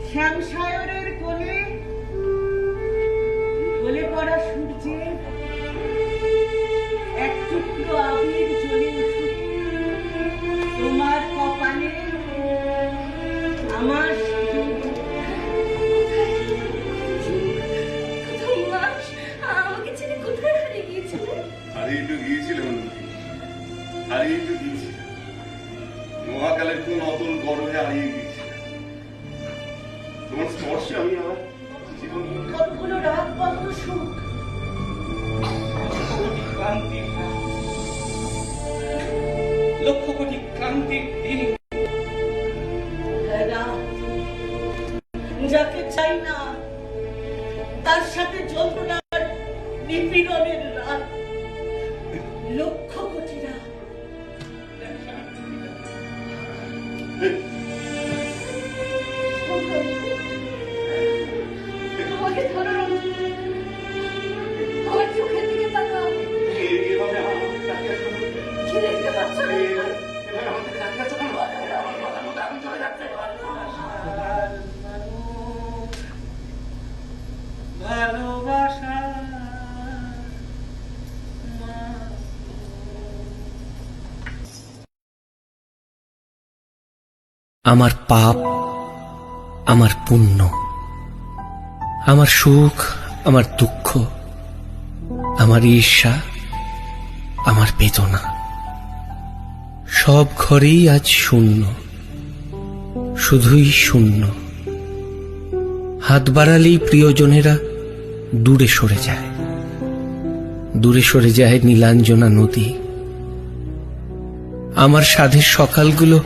শ্যামসায়রের কোলে ঢলে পড়া সূর্যের এক টুকরো আবির জ্বলে উঠুক তোমার কপালে আমার আমাকে ছেড়ে কোথায় হারিয়ে গিয়েছিলে? হারিয়ে তো গিয়েছিলাম, হারিয়ে তো গিয়েছিলাম মহাকালের কোন অতল গর্বে হারিয়ে গিয়েছিলাম। তোমার স্পর্শে আমি আমার জীবন কতগুলো রাত বন্ধ সুখ ক্লান্তি, লক্ষ কোটি ক্লান্তির দিন। যাকে চাই না তার সাথে যন্ত্রণার নিপীড়নের রাত, লক্ষ কোটি রাত। আমাকে ধরো, আমার চোখের দিকে তাকাও। এভাবে আমাকে তাকিয়ে আছো কেন? কি দেখতে পাচ্ছ না? এভাবে আমাকে তাকিয়ে আছো কেন? আমার মাথার মধ্যে আগুন চলে যাচ্ছে। ভালোবাসা আমার পাপ, আমার পুণ্য, আমার সুখ, আমার দুঃখ, আমার ঈর্ষা, আমার বেদনা, সব ঘরেই আজ শূন্য, শুধুই শূন্য। হাত বাড়ালেই প্রিয়জনেরা দূরে সরে যায়, দূরে সরে যায় নীলাঞ্জনা নদী। আমার সাধের সকালগুলো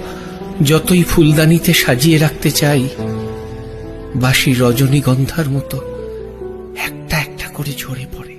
যতই ফুলদানিতে সাজিয়ে রাখতে চাই, বাসি রজনীগন্ধার মতো একটা একটা করে ঝরে পড়ে।